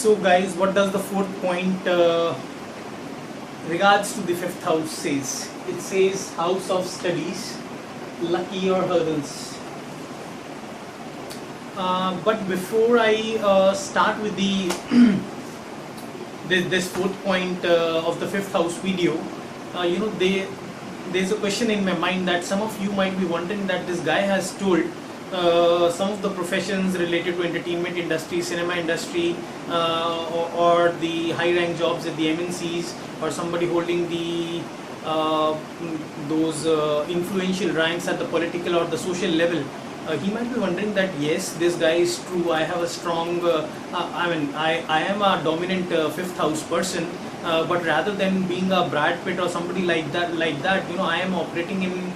So guys, what does the fourth point regards to the fifth house says? It says house of studies, lucky or hurdles. But before I start with the this fourth point of the fifth house video, there's a question in my mind that some of you might be wondering that this guy has told some of the professions related to entertainment industry, cinema industry, or the high rank jobs at the MNCs, or somebody holding the those influential ranks at the political or the social level. He might be wondering that yes, this guy is true. I have a strong, I am a dominant fifth house person, but rather than being a Brad Pitt or somebody like that, I am operating in,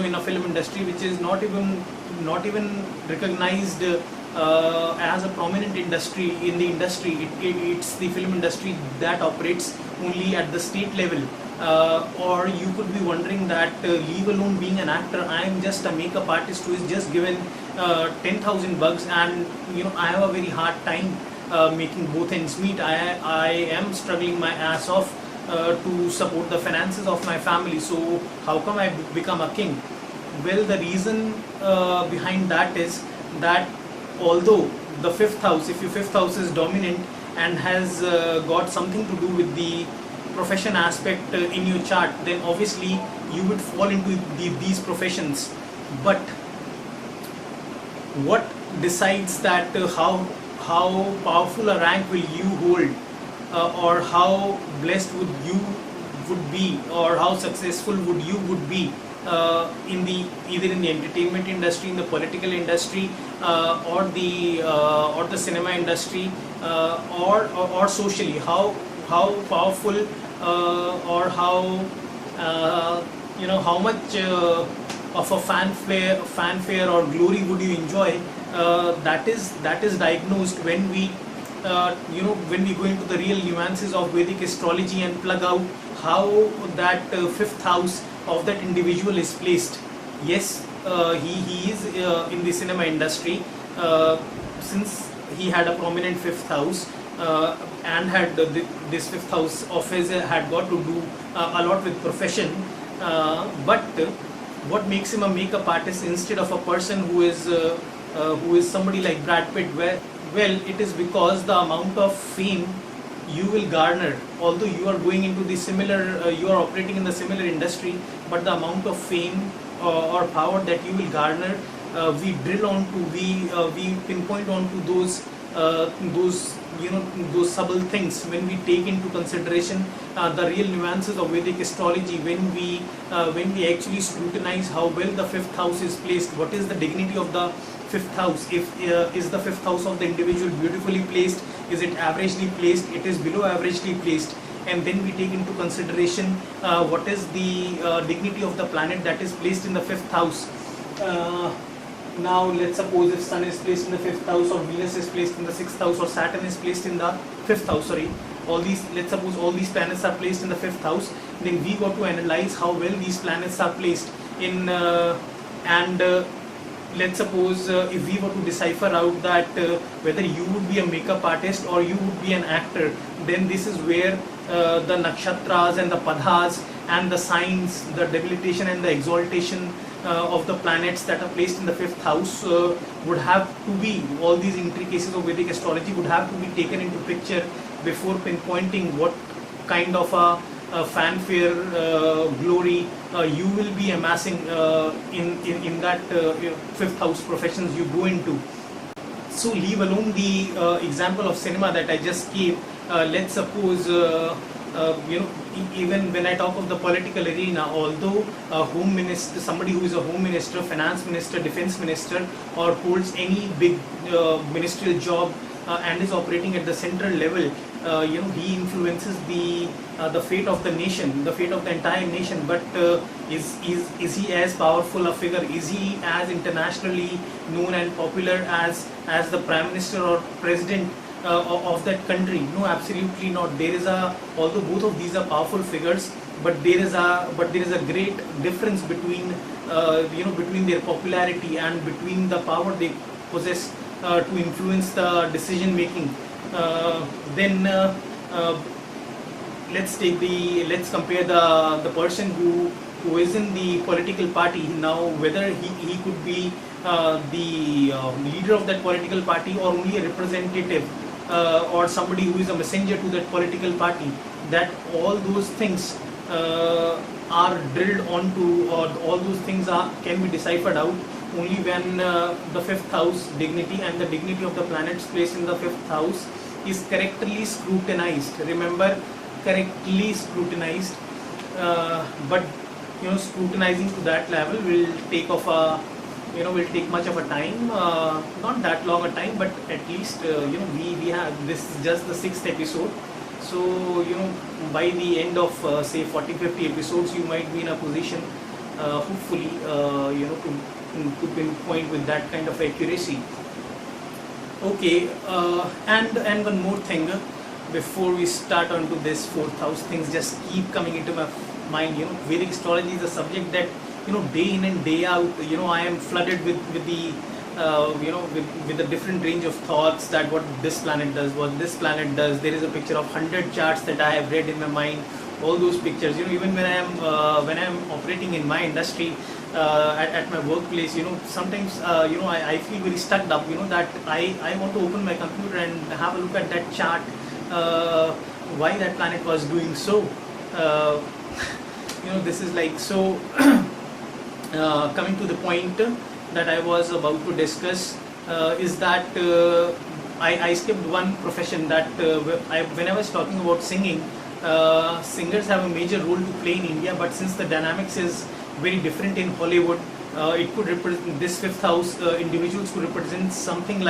in a film industry which is not even recognized as a prominent industry in the industry. It's the film industry that operates only at the state level. Or you could be wondering that leave alone being an actor, I am just a makeup artist who is just given 10,000 bucks, and I have a very hard time making both ends meet. I am struggling my ass off to support the finances of my family. So how come I become a king? Well, the reason behind that is that although the fifth house, if your fifth house is dominant and has got something to do with the profession aspect in your chart, then obviously you would fall into these professions. But what decides that how powerful a rank will you hold, or how blessed would be, or how successful would be either in the entertainment industry, in the political industry, or the cinema industry, or socially, how powerful or how much of a fanfare or glory would you enjoy, that is diagnosed when we when we go into the real nuances of Vedic astrology and plug out how that fifth house of that individual is placed. Yes, he is in the cinema industry, since he had a prominent fifth house, and had this fifth house of his had got to do a lot with profession. But what makes him a makeup artist instead of a person who is somebody like Brad Pitt? Well, it is because the amount of fame you will garner, although you are going into the similar, you are operating in the similar industry, but the amount of fame or power that you will garner, we drill onto, we pinpoint onto those subtle things when we take into consideration the real nuances of Vedic astrology, when we actually scrutinize how well the fifth house is placed. What is the dignity of the fifth house? If is the fifth house of the individual beautifully placed? Is it averagely placed? It is below averagely placed. And then we take into consideration what is the dignity of the planet that is placed in the fifth house. Now let's suppose if Sun is placed in the fifth house, or Venus is placed in the sixth house, or Saturn is placed in the fifth house, let's suppose all these planets are placed in the fifth house, then we got to analyze how well these planets are placed in, let's suppose if we were to decipher out that whether you would be a makeup artist or you would be an actor, then this is where the nakshatras and the padhas and the signs, the debilitation and the exaltation of the planets that are placed in the fifth house would have to be, all these intricacies of Vedic astrology would have to be taken into picture before pinpointing what kind of a fanfare glory you will be amassing in that fifth house professions you go into. So leave alone the example of cinema that I just gave. Let's suppose even when I talk of the political arena, although a home minister, somebody who is a home minister, finance minister, defense minister, or holds any big ministerial job and is operating at the central level, he influences the fate of the nation, the fate of the entire nation. But is he as powerful a figure? Is he as internationally known and popular as the prime minister or president of that country? No, absolutely not. Although both of these are powerful figures, but there is a great difference between between their popularity and between the power they possess to influence the decision making. Then let's compare the person who is in the political party now, whether he could be the leader of that political party or only a representative or somebody who is a messenger to that political party. That all those things are drilled onto, or all those things can be deciphered out only when the fifth house dignity and the dignity of the planets placed in the fifth house is correctly scrutinized. Remember, correctly scrutinized. But scrutinizing to that level will take will take much of a time, not that long a time, but at least we have, this is just the 6th episode. So by the end of say 40-50 episodes, you might be in a position hopefully to pinpoint with that kind of accuracy. Okay, and one more thing before we start onto this 4th house, things just keep coming into my mind. Vedic astrology is a subject that day in and day out, I am flooded with the with a different range of thoughts, that what this planet does, what this planet does. There is a picture of 100 charts that I have read in my mind. All those pictures, even when I am operating in my industry, at my workplace, sometimes I feel very stuck up, that I want to open my computer and have a look at that chart, why that planet was doing so. This is like so. Coming to the point that I was about to discuss, is that I skipped one profession that when I was talking about singing, singers have a major role to play in India, but since the dynamics is very different in Hollywood, it could represent, this 5th house individuals could represent someone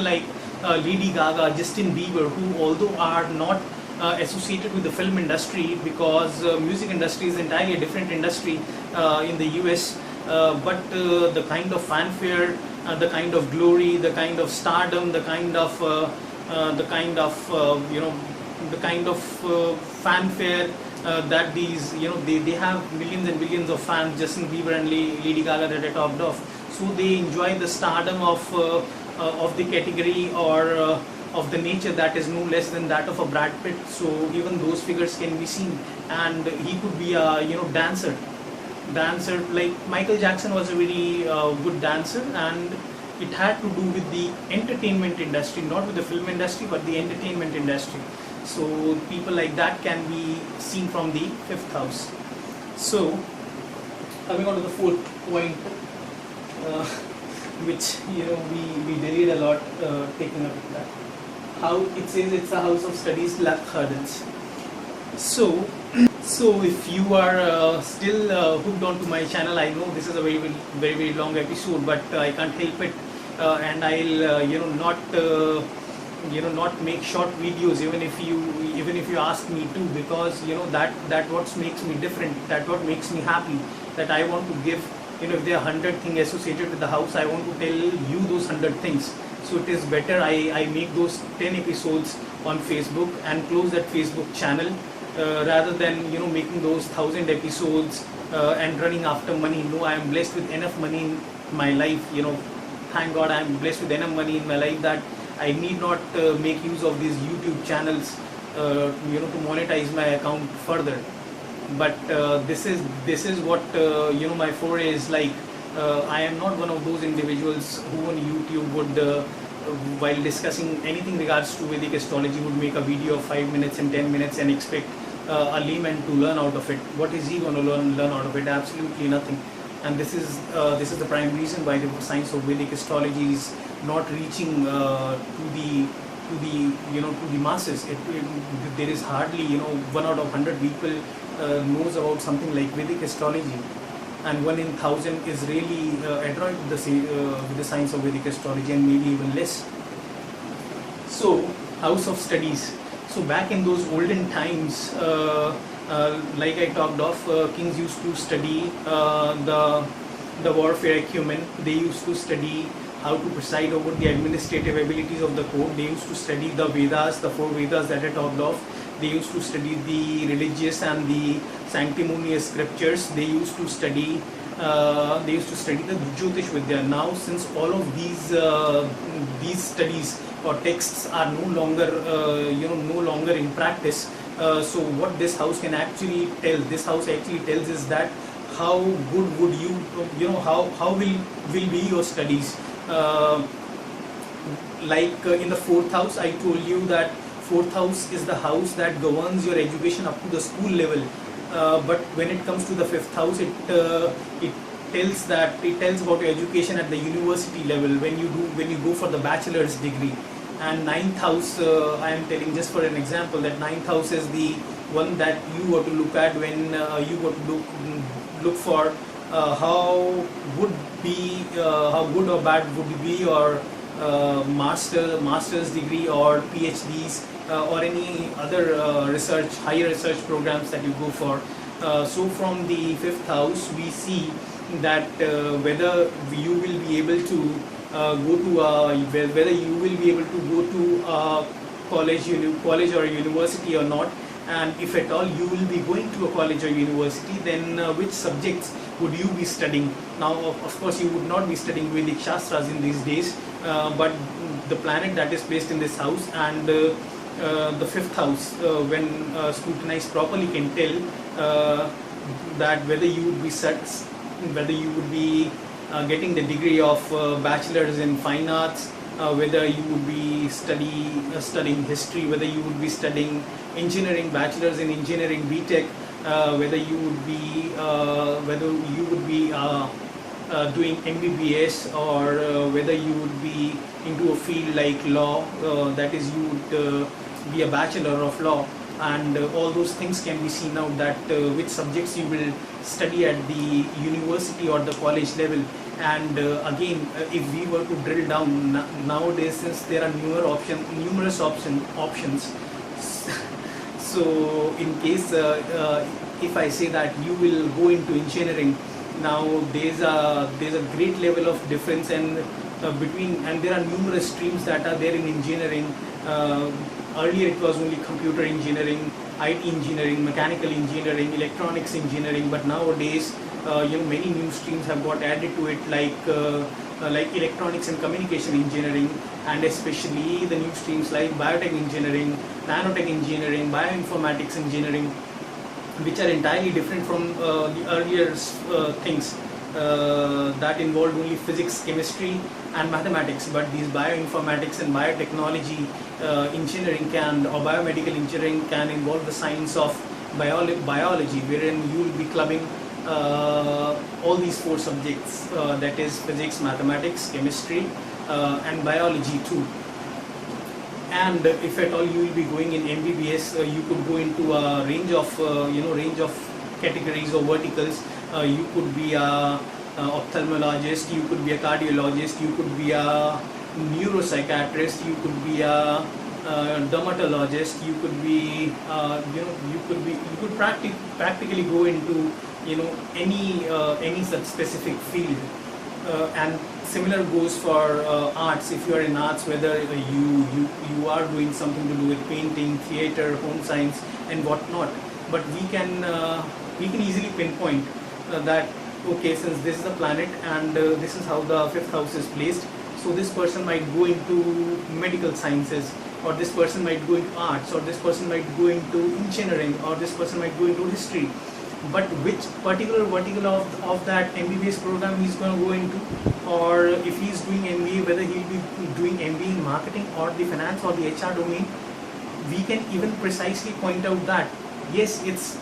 like Lady Gaga, Justin Bieber, who although are not associated with the film industry, because music industry is entirely a different industry in the US, but the kind of fanfare, the kind of glory, the kind of stardom, the kind of fanfare that these, they have millions and millions of fans, Justin Bieber and Lady Gaga that I talked of. So they enjoy the stardom of the category or of the nature that is no less than that of a Brad Pitt. So even those figures can be seen, and he could be a dancer like Michael Jackson was a very good dancer, and it had to do with the entertainment industry, not with the film industry, but the entertainment industry. So people like that can be seen from the 5th house. So coming on to the 4th point, which we delayed a lot taking up that. How it says it's a house of studies, luck, hurdles. So if you are still hooked onto my channel, I know this is a very long episode, but I can't help it, and I'll not make short videos even if you ask me to, because that what makes me different, that what makes me happy, that I want to give, if there are 100 things associated with the house, I want to tell you those 100 things. So it is better I make those 10 episodes on Facebook and close that Facebook channel, rather than making those 1000 episodes and running after money. No, I am blessed with enough money in my life. Thank God I am blessed with enough money in my life that I need not make use of these YouTube channels to monetize my account further. But this is what my foray is like. I am not one of those individuals who on YouTube would while discussing anything regards to Vedic astrology would make a video of 5 minutes and 10 minutes and expect a layman to learn out of it. What is he going to learn out of it? Absolutely nothing. And this is the prime reason why the science of Vedic astrology is not reaching to the masses. There is hardly 1 out of 100 people knows about something like Vedic astrology, and 1 in 1,000 is really adroit with the science of Vedic astrology, and maybe even less. So, house of studies. So back in those olden times, like I talked of, kings used to study the warfare acumen. They used to study how to preside over the administrative abilities of the court. They used to study the Vedas, the 4 Vedas that I talked of. They used to study the religious and the sanctimonious scriptures. They used to study they used to study the Jyotish Vidya. Now, since all of these studies or texts are no longer no longer in practice, so what this house can actually tell, this house actually tells is that how good would how will be your studies. In the fourth house, I told you that fourth house is the house that governs your education up to the school level. But when it comes to the fifth house, it tells about your education at the university level when you go for the bachelor's degree. And ninth house, I am telling just for an example that ninth house is the one that you were to look at when you were to look for how good or bad would be your master's degree or PhDs or any other higher research programs that you go for. So from the fifth house, we see that whether you will be able to whether you will be able to go to college or university or not, and if at all you will be going to a college or university, then which subjects would you be studying? Now, of course, you would not be studying Vedic Shastras in these days, but the planet that is placed in this house and the fifth house, when scrutinized properly, can tell that whether you would be getting the degree of bachelor's in fine arts, whether you would be studying history, whether you would be studying engineering, bachelor's in engineering, BTech, whether you would be doing MBBS, or whether you would be into a field like law, that is, you would be a bachelor of law. And all those things can be seen out, that which subjects you will study at the university or the college level. And again, if we were to drill down nowadays, since there are numerous options, so in case if I say that you will go into engineering, now there's a great level of difference and there are numerous streams that are there in engineering. Earlier it was only computer engineering, IT engineering, mechanical engineering, electronics engineering, but nowadays many new streams have got added to it, like electronics and communication engineering, and especially the new streams like biotech engineering, nanotech engineering, bioinformatics engineering, which are entirely different from the earlier things that involved only physics, chemistry and mathematics. But these bioinformatics and biotechnology engineering or biomedical engineering can involve the science of biology, wherein you will be clubbing all these four subjects, that is physics, mathematics, chemistry and biology too. And if at all you will be going in MBBS, you could go into a range of categories or verticals. You could be a ophthalmologist, you could be a cardiologist, you could be a neuropsychiatrist, you could be a dermatologist, you could practically go into any such specific field. And similar goes for arts. If you are in arts, whether you are doing something to do with painting, theatre, home science and whatnot, but we can easily pinpoint that okay, since this is the planet and this is how the fifth house is placed, so this person might go into medical sciences, or this person might go into arts, or this person might go into engineering, or this person might go into history. But which particular vertical of that MBBS program he's going to go into, or if he's doing MBA, whether he'll be doing MBA in marketing or the finance or the HR domain, we can even precisely point out that yes, it's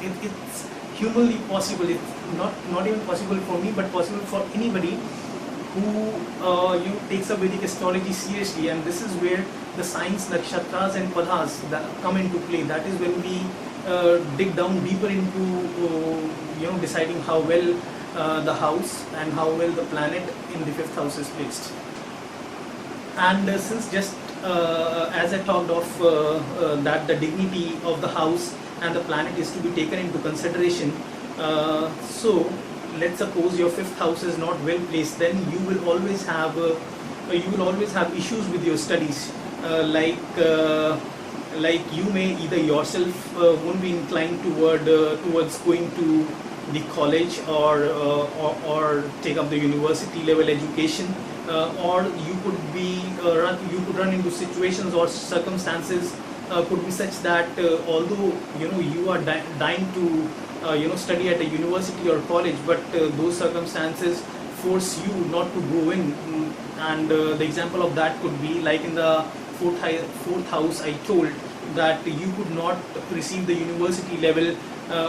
humanly possible. It's not even possible for me, but possible for anybody who takes up Vedic astrology seriously. And this is where the science, nakshatras and padhas that come into play. That is when we dig down deeper into deciding how well the house and how well the planet in the fifth house is placed. And since just as I talked of that the dignity of the house and the planet is to be taken into consideration, so let's suppose your fifth house is not well placed, then you will always have issues with your studies, like you may either yourself won't be inclined towards going to the college or take up the university level education, or you could run into situations or circumstances could be such that although you are dying to study at a university or college, but those circumstances force you not to go in. And the example of that could be like in the fourth house I told that you could not receive the university level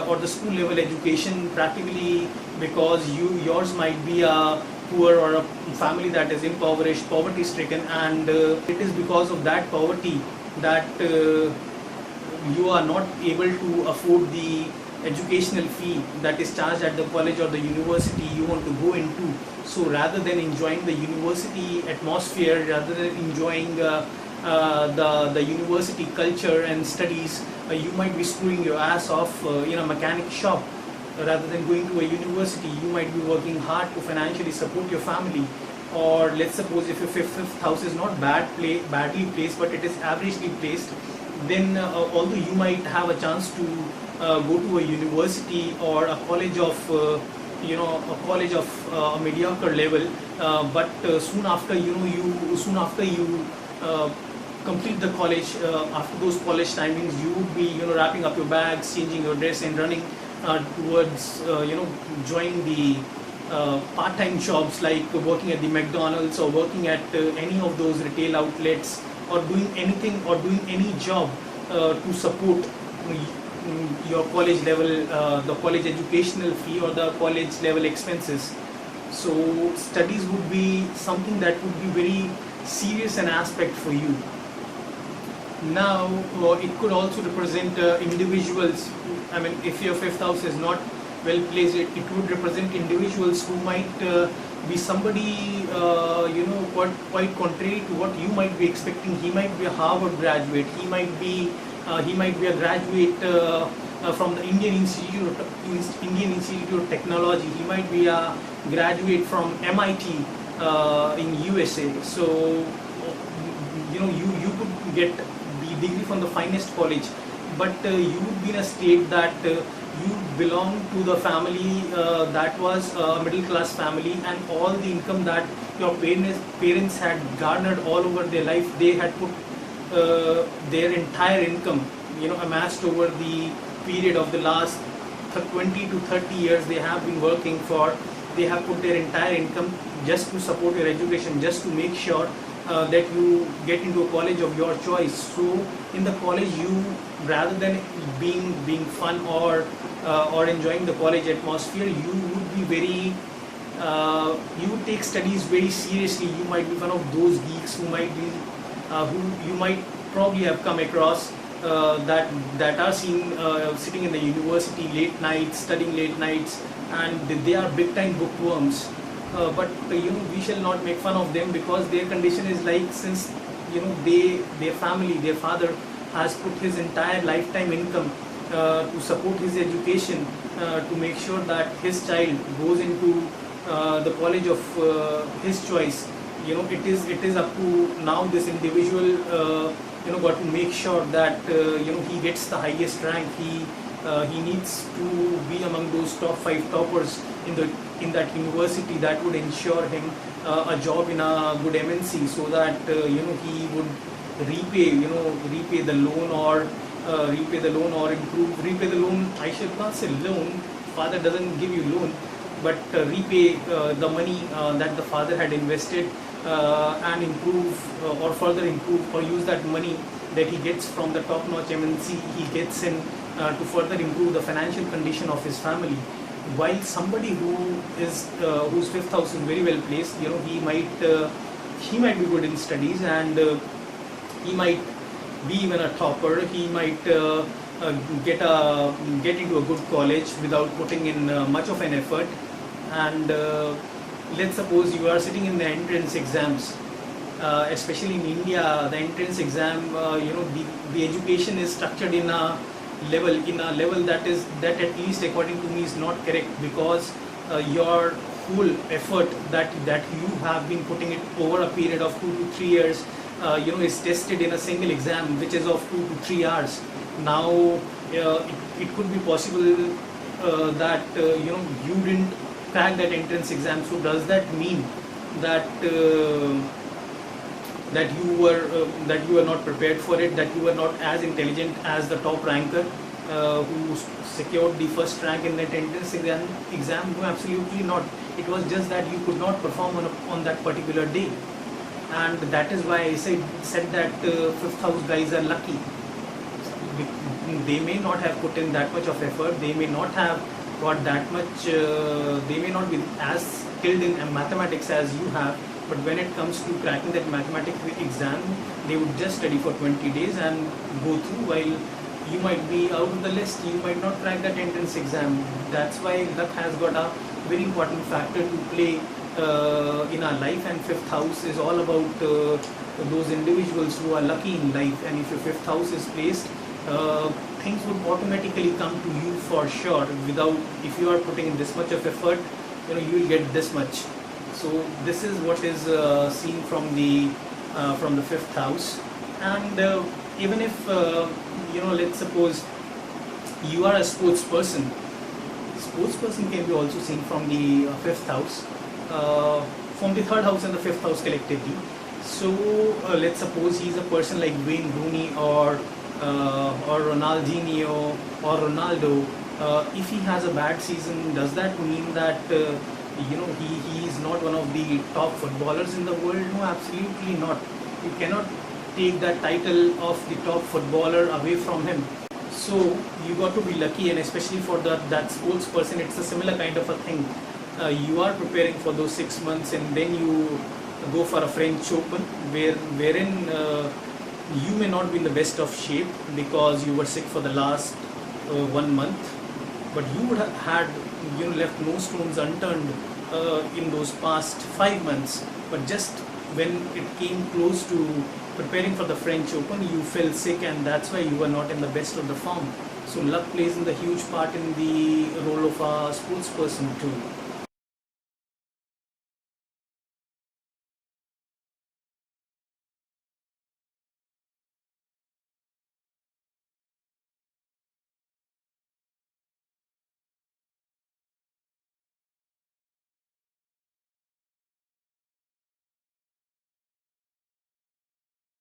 or the school level education practically because yours might be a poor or a family that is impoverished, poverty stricken, and it is because of that poverty that you are not able to afford the educational fee that is charged at the college or the university you want to go into. So rather than enjoying the university atmosphere, rather than enjoying the university culture and studies, you might be screwing your ass off in a mechanic shop. Rather than going to a university, you might be working hard to financially support your family. Or let's suppose if your fifth house is not badly placed, but it is averagely placed, then although you might have a chance to go to a university or a college of a mediocre level, but soon after you complete the college, after those college timings, you would be wrapping up your bags, changing your dress, and running towards joining the part-time jobs like working at the McDonald's or working at any of those retail outlets, or doing anything or doing any job to support your college level, the college educational fee or the college level expenses. So studies would be something that would be very serious an aspect for you. Now it could also represent individuals. I mean, if your fifth house is not well placed, it would represent individuals who might be somebody quite contrary to what you might be expecting. He might be a Harvard graduate. He might be a graduate from the Indian Institute of Technology. He might be a graduate from MIT in USA. So you could get the degree from the finest college, but you would be in a state that you belong to the family that was a middle class family, and all the income that your parents had garnered all over their life, they had put their entire income, amassed over the period of the last 20 to 30 years they have been working for. They have put their entire income just to support your education, just to make sure that you get into a college of your choice. So in the college, you, rather than being fun or enjoying the college atmosphere, you would be very you would take studies very seriously. You might be one of those geeks who you might probably have come across that are seen sitting in the university late nights, studying late nights, and they are big time bookworms. But we shall not make fun of them, because their condition is like, since their family, their father has put his entire lifetime income to support his education, to make sure that his child goes into the college of his choice. It is up to now this individual got to make sure that he gets the highest rank. He needs to be among those top 5 toppers in that university. That would ensure him a job in a good MNC, so that he would repay the loan or repay the loan. I should not say loan. Father doesn't give you loan, but repay the money that the father had invested, and improve or further improve, or use that money that he gets from the top-notch MNC he gets in to further improve the financial condition of his family. While somebody whose fifth house is very well placed, he might be good in studies, and he might be even a topper. He might get into a good college without putting in much of an effort. And let's suppose you are sitting in the entrance exams, especially in India. The entrance exam, the education is structured in a level that at least according to me is not correct, because your whole effort that you have been putting it over a period of 2 to 3 years is tested in a single exam, which is of 2 to 3 hours. Now it could be possible that you didn't crack that entrance exam. So does that mean that that you were not prepared for it, that you were not as intelligent as the top ranker who secured the first rank in that entrance exam? No, absolutely not. It was just that you could not perform on that particular day, and that is why I said that fifth house guys are lucky. They may not have put in that much of effort, they may not have got that much, they may not be as skilled in mathematics as you have, but when it comes to cracking that mathematics exam, they would just study for 20 days and go through, while you might be out of the list, you might not crack that entrance exam. That's why luck has got a very important factor to play in our life, and fifth house is all about those individuals who are lucky in life. And if your fifth house is placed, things would automatically come to you for sure. Without, if you are putting in this much of effort, you will get this much. So this is what is seen from the fifth house. And even if let's suppose you are a sports person can be also seen from the fifth house, from the third house and the fifth house collectively. So let's suppose he's a person like Wayne Rooney or Ronaldinho or Ronaldo. If he has a bad season, does that mean that he is not one of the top footballers in the world? No, absolutely not. You cannot take that title of the top footballer away from him. So you got to be lucky, and especially for that sports person, it's a similar kind of a thing. You are preparing for those 6 months, and then you go for a French Open wherein you may not be in the best of shape because you were sick for the last 1 month, but you would have had left no stones unturned in those past 5 months. But just when it came close to preparing for the French Open, you fell sick, and that's why you were not in the best of the form. So luck plays in the huge part in the role of a sports person too.